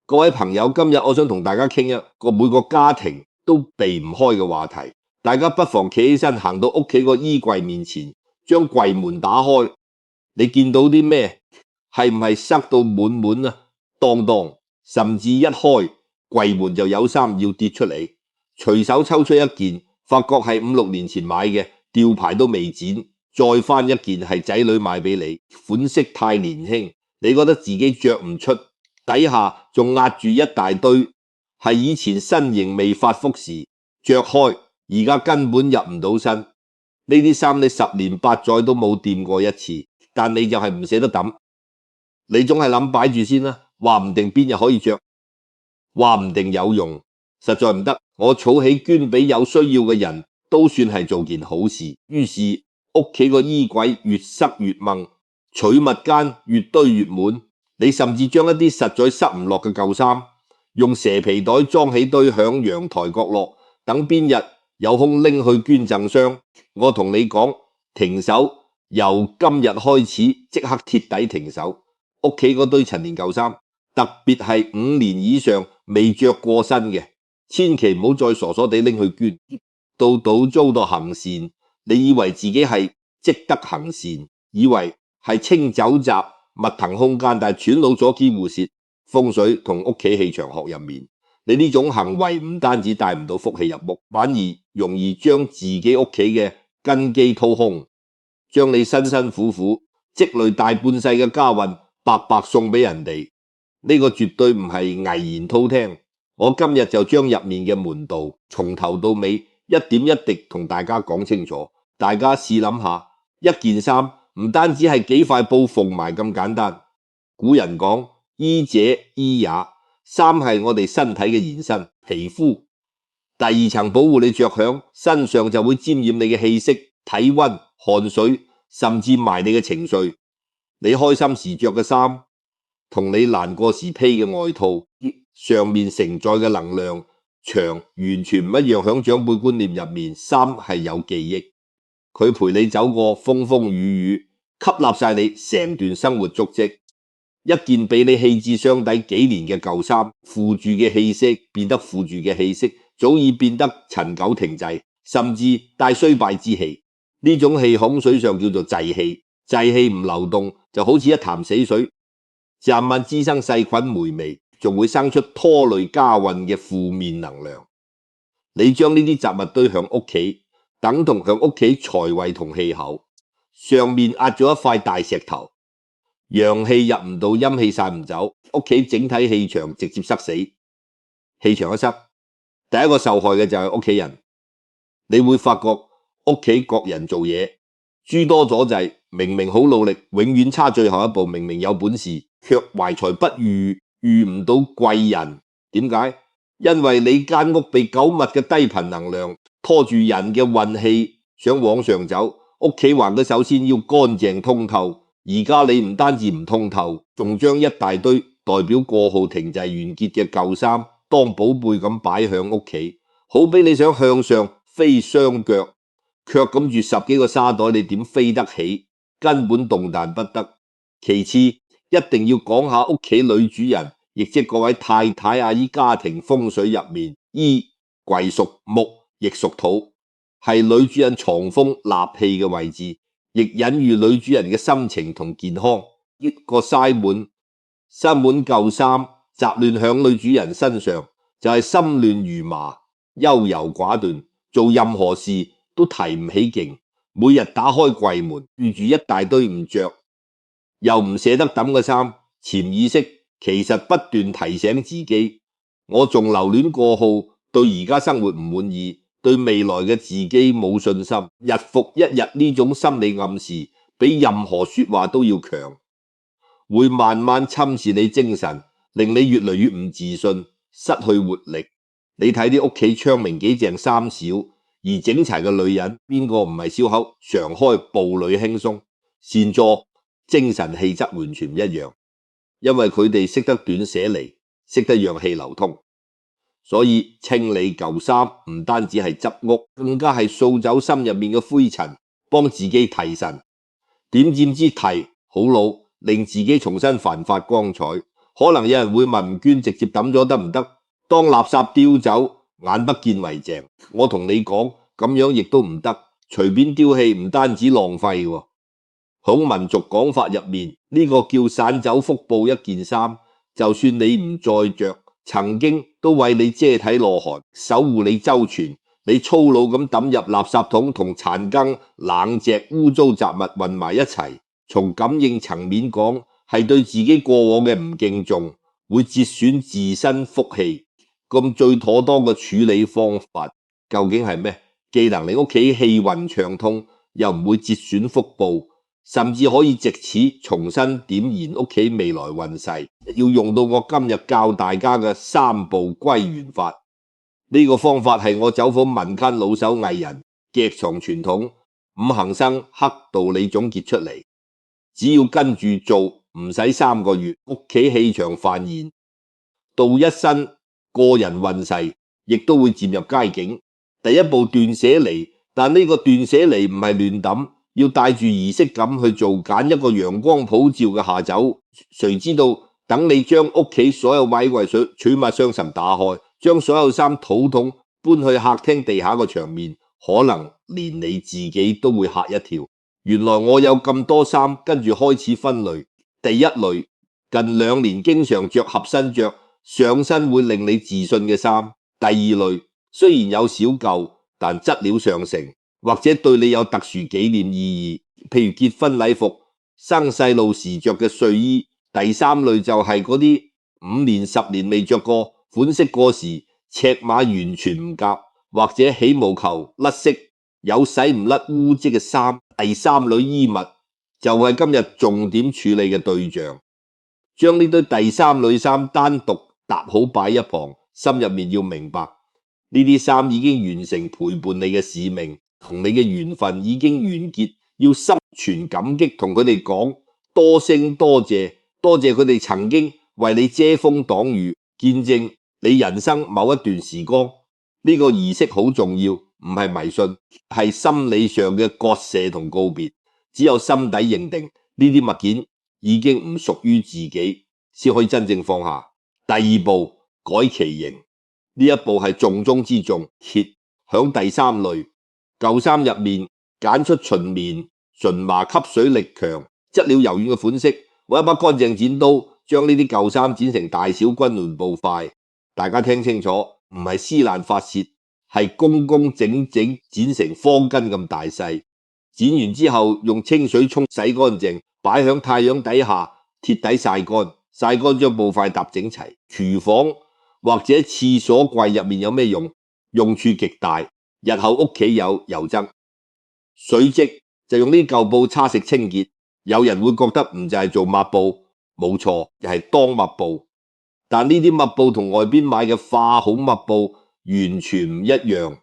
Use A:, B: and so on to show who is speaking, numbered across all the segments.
A: 各位朋友，今日我想同大家傾一個每個家庭都避唔開嘅話題。大家不妨企起身，行到屋企個衣櫃面前，將櫃門打開。你見到啲咩？係唔係塞到滿滿啊？當當，甚至一開櫃門就有衫要跌出嚟，隨手抽出一件，發覺係5、6年前買嘅，吊牌都未剪，再翻一件係仔女買俾你，款式太年輕，你覺得自己着唔出。底下仲壓住一大堆，係以前身形未發福時着開，而家根本入唔到身。呢啲衫你10年8載都冇掂過一次，但你就係唔捨得抌，你總係諗擺住先啦，話唔定邊日可以着，話唔定有用，實在唔得，我儲起捐俾有需要嘅人，都算係做件好事。於是屋企個衣櫃越塞越掹，取物間越堆越滿。你甚至將一啲實在塞唔落嘅舊衫，用蛇皮袋裝起堆響陽台角落，等邊日有空拎去捐贈箱。我同你講，停手，由今日開始即刻徹底停手。屋企嗰堆陳年舊衫，特別係5年以上未着過身嘅，千祈唔好再傻傻地拎去捐，到賭租到行善。你以為自己係積德行善，以為係清酒閘密騰空間，但係全老咗幾乎蝕風水同屋企氣場學入面。你呢種行為唔單止帶唔到福氣入屋，反而容易將自己屋企嘅根基掏空，將你辛辛苦苦積累大半世嘅家運白白送俾人哋。呢個絕對唔係危言韜聽。我今日就將入面嘅門道從頭到尾一點一滴同大家講清楚。大家試諗下，一件衫唔單止係幾塊布縫埋咁簡單。古人講衣者衣也，衫係我哋身體嘅延伸，皮膚第2層保護你着響身上，就會沾染你嘅氣息、體溫、汗水，甚至埋你嘅情緒。你開心時着嘅衫，同你難過時披嘅外套，上面承載嘅能量場完全唔一樣。響長輩觀念入面，衫係有記憶，佢陪你走過風風雨雨，吸納晒你成段生活足跡。一件俾你棄置箱底幾年嘅舊衫，附住嘅氣息變得附住嘅氣息，早已變得陳舊停滯，甚至帶衰敗之氣。呢種氣孔水上叫做滯氣，滯氣唔流動，就好似一潭死水，慢慢滋生細菌霉味，仲會生出拖累家運嘅負面能量。你將呢啲雜物堆向屋企，等同向屋企財位同氣口，上面壓咗一塊大石頭，陽氣入唔到，陰氣散唔走，屋企整體氣場直接塞死。氣場一塞，第一個受害嘅就係屋企人。你會發覺屋企各人做嘢諸多阻滯，明明好努力，永遠差最後一步。明明有本事，卻懷才不遇，遇唔到貴人。點解？因為你間屋被久密嘅低頻能量拖住，人嘅運氣想往上走，屋企還嘅首先要乾淨通透。而家你唔單止唔通透，仲將一大堆代表過號停滯完結嘅舊衫當寶貝咁擺響屋企，好比你想向上飛雙腳，卻咁住10幾個沙袋，你點飛得起？根本動彈不得。其次，一定要講下屋企女主人，亦即各位太太阿姨家庭風水入面，衣櫃屬木，亦屬土，係女主人藏風納氣嘅位置，亦隱喻女主人嘅心情同健康。一個塞滿舊衫雜亂響女主人身上，就係心亂如麻，優柔寡斷，做任何事都提唔起勁。每日打開櫃門，遇住一大堆唔着又唔捨得抌嘅衫，潛意識其實不斷提醒自己，我仲留戀過號，對而家生活唔滿意，對未來嘅自己冇信心。日復一日呢種心理暗示，比任何說話都要強，會慢慢侵蝕你精神，令你越嚟越唔自信，失去活力。你睇啲屋企窗明幾淨，衫少而整齊嘅女人，邊個唔係笑口常開，步履輕鬆，善坐，精神氣質完全唔一樣。因為佢哋識得斷捨離，識得讓氣流通。所以清理舊衫唔單止係執屋，更加係掃走心入面嘅灰塵，幫自己提神。點知提好老，令自己重新煥發光彩。可能有人會問唔捐直接抌咗得唔得？當垃圾丟走，眼不見為淨。我同你講，咁樣亦都唔得，隨便丟棄唔單止浪費喎。響民族講法入面，呢個叫散走福報一件衫，就算你唔再着，曾經都為你遮體落寒，守護你周全。你粗魯咁抌入垃圾桶同殘羹冷隻污糟雜物混埋一齊，從感應層面講，係對自己過往嘅唔敬重，會折損自身福氣。咁最妥當嘅處理方法究竟係咩？既能令屋企氣運暢通，又唔會折損福報，甚至可以藉此重新點燃屋企未來運勢。要用到我今日教大家嘅三步歸元法。呢個方法係我走訪民間老手藝人、劇場傳統、五行生黑道理總結出嚟。只要跟住做，唔使3個月，屋企氣場繁衍，到一身個人運勢亦都會漸入佳境。第一步斷捨離，但呢個斷捨離唔係亂抌，要帶住儀式感去做，揀一個陽光普照嘅下晝。誰知道等你將屋企所有擺櫃儲物雙層打開，將所有衫統統搬去客廳地下個場面，可能連你自己都會嚇一跳。原來我有咁多衫，跟住開始分類。第一類，近2年經常着合身着，上身會令你自信嘅衫。第二類，雖然有少舊，但質料上乘，或者對你有特殊紀念意義，譬如結婚禮服、生細路時着嘅睡衣。第三類就係嗰啲5年10年未着過，款式過時，尺碼完全唔夾，或者起毛球甩色，有洗唔甩污漬嘅衫。第三類衣物就係今日重點處理嘅對象。將呢堆第三類衫單獨搭好擺一旁，心入面要明白，呢啲衫已經完成陪伴你嘅使命，同你嘅緣分已經完結，要心存感激，同佢哋講多聲多謝。多謝佢哋曾經為你遮風擋雨，見證你人生某一段時光。呢個儀式好重要，唔係迷信，係心理上嘅割捨同告別。只有心底認定呢啲物件已經唔屬於自己，先可以真正放下。第二步，改其形，呢一步係重中之重。揭響第三類舊衫入面揀出純棉、純麻吸水力強、質料柔軟嘅款式。揾一把乾淨剪刀，將呢啲舊衫剪成大小均勻布塊。大家聽清楚，唔係撕爛發洩，係工工整整剪成方巾咁大細。剪完之後用清水沖洗乾淨，擺響太陽底下貼底曬乾。曬乾將布塊搭整齊。廚房或者廁所櫃入面有咩用？用處極大，日後屋企有油漬、水漬，就用呢舊布擦拭清潔。有人會覺得唔就係做抹布，冇錯，就係當抹布。但呢啲抹布同外邊買嘅化好抹布完全唔一樣。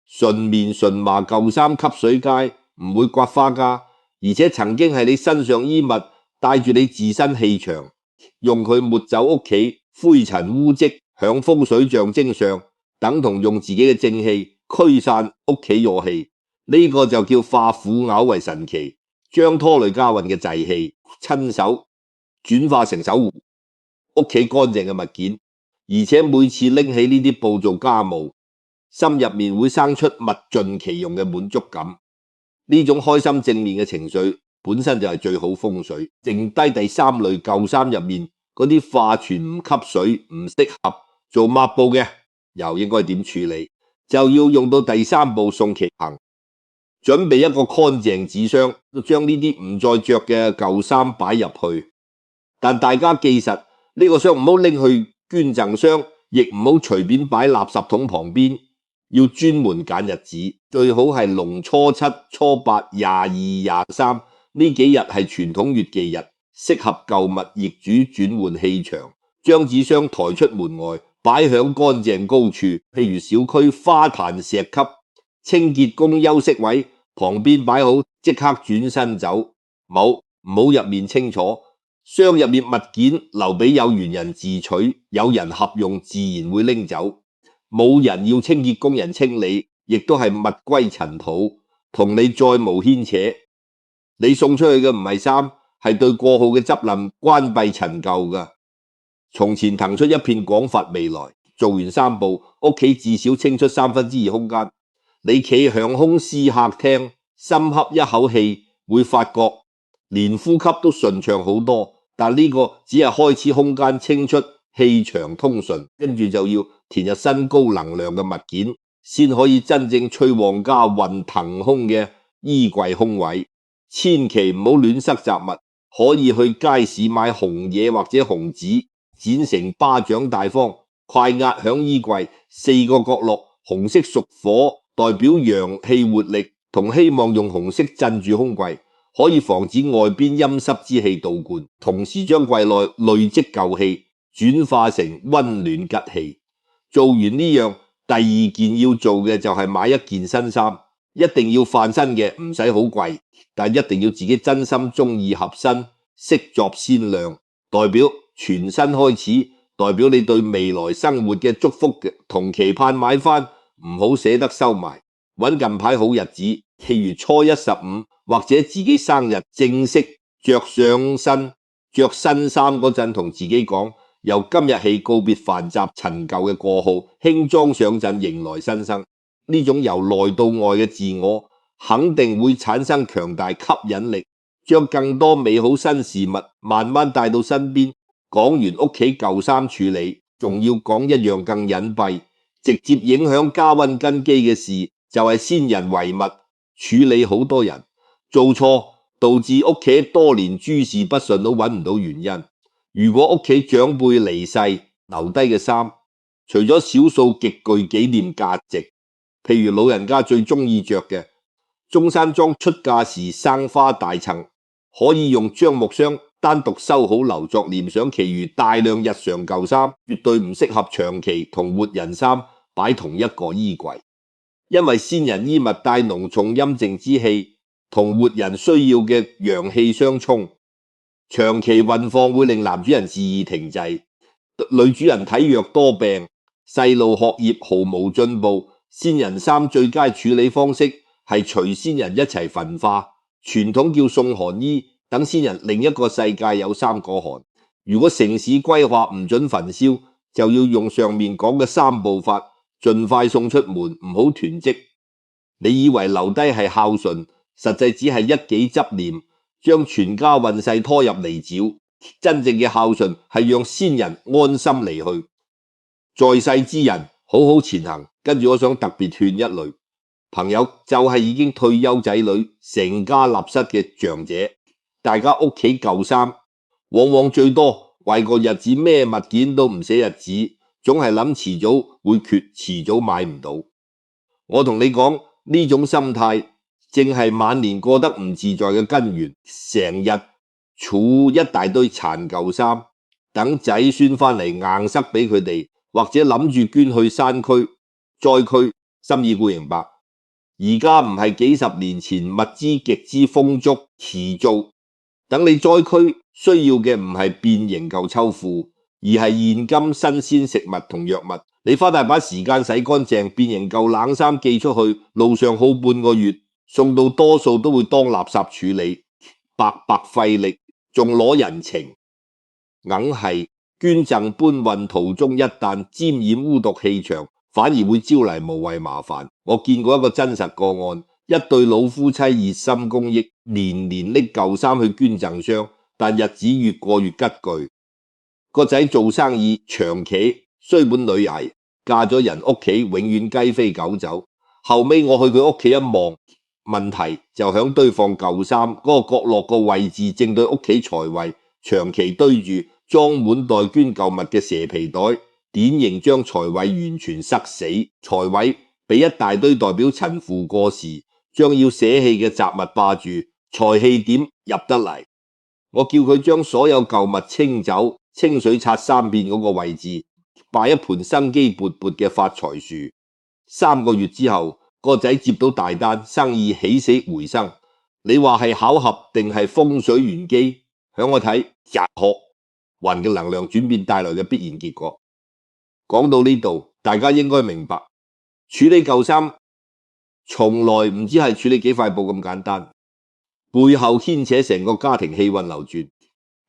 A: 純棉純麻舊衫吸水階，唔會刮花膠，而且曾經係你身上衣物，帶住你自身氣場，用佢抹走屋企灰塵污漬，響風水象徵上，等同用自己嘅正氣驅散屋企弱氣。呢個就叫化腐朽為神奇。將拖累家運嘅滯氣親手轉化成守護屋企乾淨嘅物件，而且每次拎起呢啲布做家務，心入面會生出物盡其用嘅滿足感。呢種開心正面嘅情緒本身就係最好風水。剩低第三類舊衫入面嗰啲化全唔吸水、唔適合做抹布嘅，又應該點處理？就要用到第三步送其行。準備一個乾淨紙箱，將呢啲唔再着嘅舊衫擺入去。但大家記實，呢個箱唔好拎去捐贈箱，亦唔好隨便擺垃圾桶旁邊，要專門揀日子，最好係龍初7、初8、22、23呢幾日係傳統月忌日，適合舊物易主轉換氣場。將紙箱抬出門外，擺響乾淨高處，譬如小區花壇石級、清潔工休息位。旁邊擺好，即刻轉身走，唔好入面清楚。箱入面物件留俾有緣人自取，有人合用自然會拎走。冇人要清潔工人清理，亦都係物歸塵土，同你再無牽扯。你送出去嘅唔係衫，係對過號嘅執林關閉陳舊㗎。從前騰出一片廣發未來。做完3步，屋企至少清出2/3空間。你企向空思客廳，深吸一口氣，會發覺連呼吸都順暢好多。但呢個只係開始空間清出，氣場通順，跟住就要填入新高能量嘅物件，先可以真正催旺家運騰空嘅衣櫃空位。千祈唔好亂塞雜物，可以去街市買紅嘢或者紅紙，剪成巴掌大方，快壓響衣櫃4個角落。紅色屬火，代表陽氣活力，同希望用紅色鎮住空櫃，可以防止外邊陰濕之氣倒灌，同時將櫃內累積舊氣轉化成溫暖吉氣。做完呢樣，第2件要做嘅就係買一件新衫，一定要翻新嘅，唔使好貴，但一定要自己真心中意合身，色作鮮亮，代表全新開始，代表你對未來生活嘅祝福同期盼。買翻唔好捨得收埋，揾近排好日子，譬如初1、15或者自己生日，正式着上身着新衫嗰陣，同自己講，由今日起告別繁雜陳舊嘅過號，輕裝上陣迎來新生。呢種由內到外嘅自我肯定會產生強大吸引力，將更多美好新事物慢慢帶到身邊。講完屋企舊衫處理，仲要講一樣更隱蔽，直接影響家運根基嘅事，就係先人遺物處理。好多人做錯，導致屋企多年諸事不順都揾唔到原因。如果屋企長輩離世留低嘅衫，除咗少數極具紀念價值，譬如老人家最中意着嘅中山裝出嫁時生花大襯，可以用樟木箱單獨收好留作念想。其餘大量日常舊衫絕對唔適合長期同活人衫擺同一個衣櫃，因為先人衣物帶濃重陰靜之氣，同活人需要嘅陽氣相衝，長期運放會令男主人自意停滯，女主人體弱多病，細路學業毫無進步。先人衫最佳處理方式係隨先人一齊焚化，傳統叫送寒衣，等先人另一個世界有衫可寒。如果城市規劃唔准焚燒，就要用上面講嘅3步法，盡快送出門，唔好囤積。你以為留低係孝順，實際只係一己執念，將全家運勢拖入泥沼。真正嘅孝順係讓先人安心離去。在世之人好好前行。跟住我想特別勸一類朋友，就係已經退休仔女成家立室嘅長者，大家屋企舊衫往往最多壞個日子，咩物件都唔寫日子，總係諗遲早會缺，遲早買唔到。我同你講，呢種心態正係晚年過得唔自在嘅根源。成日儲一大堆殘舊衫，等仔孫翻嚟硬塞俾佢哋，或者諗住捐去山區災區，心意固明白。而家唔係幾十年前物資極之豐足遲做，等你災區需要嘅唔係變形舊秋褲，而係現今新鮮食物同藥物。你花大把時間洗乾淨變形舊冷衫寄出去，路上好半個月，送到多數都會當垃圾處理，白白費力，仲攞人情。硬係捐贈搬運途中一旦沾染污毒氣場，反而會招嚟無謂麻煩。我見過一個真實個案，一對老夫妻熱心公益，年年拎舊衫去捐贈箱，但日子越過越吉巨。個仔做生意長期衰本女捱，嫁咗人屋企永遠雞飛狗走。後尾我去佢屋企一望，問題就響堆放舊衫嗰個角落個位置，正對屋企財位，長期堆住裝滿待捐舊物嘅蛇皮袋，典型將財位完全塞死。財位俾一大堆代表陳腐過時將要捨棄嘅雜物霸住，財氣點入得嚟？我叫佢將所有舊物清走，清水刷3遍嗰個位置，擺一盆生機勃勃嘅發財樹。3個月之後，個仔接到大單，生意起死回生。你話係巧合定係風水玄機？響我睇，日學運嘅能量轉變帶來嘅必然結果。講到呢度，大家應該明白，處理舊衫從來唔止係處理幾塊布咁簡單，背後牽扯成個家庭氣運流轉，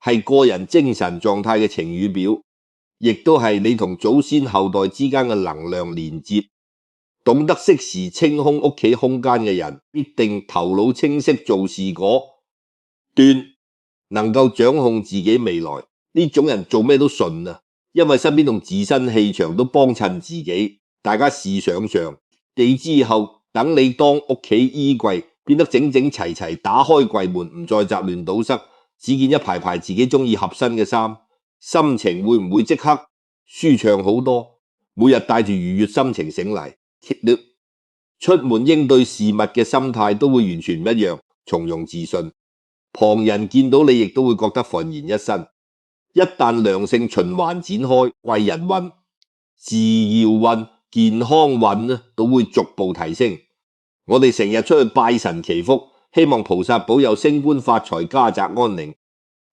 A: 係個人精神狀態嘅晴雨表。亦都係你同祖先後代之間嘅能量連接。懂得適時清空屋企空間嘅人，必定頭腦清晰，做事果斷，能夠掌控自己未來。呢種人做咩都順啊，因為身邊同自身氣場都幫襯自己。大家試想像，你之後等你當屋企衣櫃變得整整齊齊，打開櫃門唔再雜亂倒塞，只見一排排自己中意合身嘅衫，心情會唔會即刻舒暢好多？每日帶住愉悅心情醒嚟，出門應對事物嘅心態都會完全唔一樣，從容自信。旁人見到你亦都會覺得煥然一新。一旦良性循環展開，貴人運、事業運、健康運都會逐步提升。我哋成日出去拜神祈福，希望菩薩保佑升官發財、家宅安寧，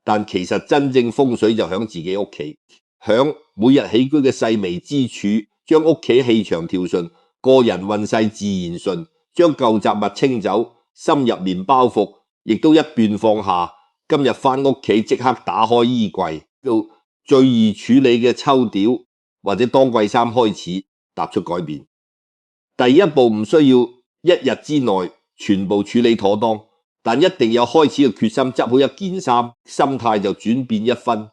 A: 但其實真正風水就響自己屋企，響每日起居嘅細微之處，將屋企氣場調順，個人運勢自然順，將舊雜物清走，心入面包袱亦都一變放下。今日返屋企即刻打開衣櫃，到最易處理嘅抽吊或者當季衫開始踏出改變。第一步唔需要一日之內全部處理妥當，但一定有開始嘅決心，執好一件衫，心態就轉變一分，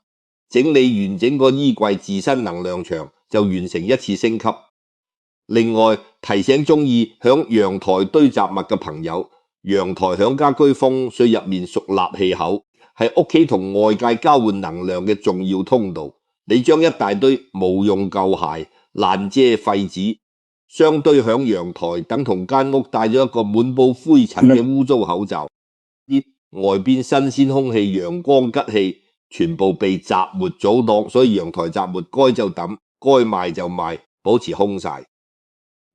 A: 整理完整個衣櫃，自身能量場就完成一次升級。另外提醒中意響陽台堆雜物嘅朋友，陽台響家居風水入面屬納氣口，係屋企同外界交換能量嘅重要通道。你將一大堆無用舊鞋、爛遮廢紙相堆響陽台，等同間屋戴咗一個滿布灰塵嘅污糟口罩。啲外邊新鮮空氣、陽光吉氣全部被雜物阻擋，所以陽台雜物該就抌，該賣就賣，保持空晒。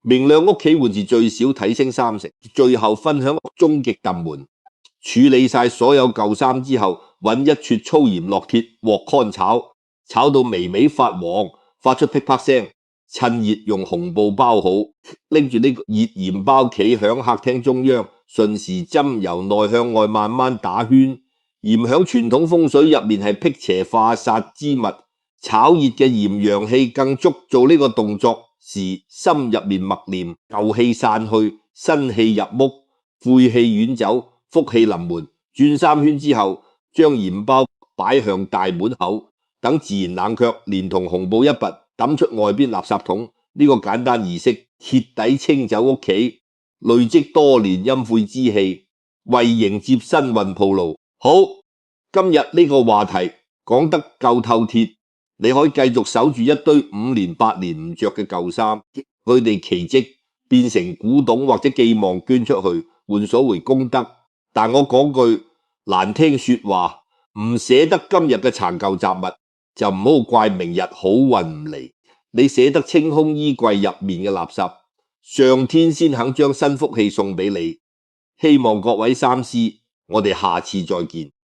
A: 明亮屋企換至最少提升30%。最後分享終極揼門，處理晒所有舊衫之後，揾一撮粗鹽落鐵鑊炕炒，炒到微微發黃，發出噼啪聲，趁熱用紅布包好，拎住呢個熱鹽包企響客廳中央，順時針由內向外慢慢打圈。鹽響傳統風水入面係辟邪化煞之物，炒熱嘅鹽陽氣更足，做呢個動作時心入面默念舊氣散去，新氣入屋，晦氣遠走，福氣臨門。轉3圈之後，將鹽包擺向大門口，等自然冷卻，連同紅布一拔，抌出外邊垃圾桶。呢個簡單儀式徹底清走屋企累積多年陰晦之氣，為迎接新運鋪路。好，今日呢個話題講得夠透徹，你可以繼續守住一堆5年8年唔着嘅舊衫，佢哋奇蹟變成古董或者寄望捐出去，換所謂功德。但我講句難聽說話，唔捨得今日嘅殘舊雜物，就唔好怪明日好運唔嚟。你捨得清空衣櫃入面嘅垃圾，上天先肯將新福氣送俾你。希望各位三思，我哋下次再見。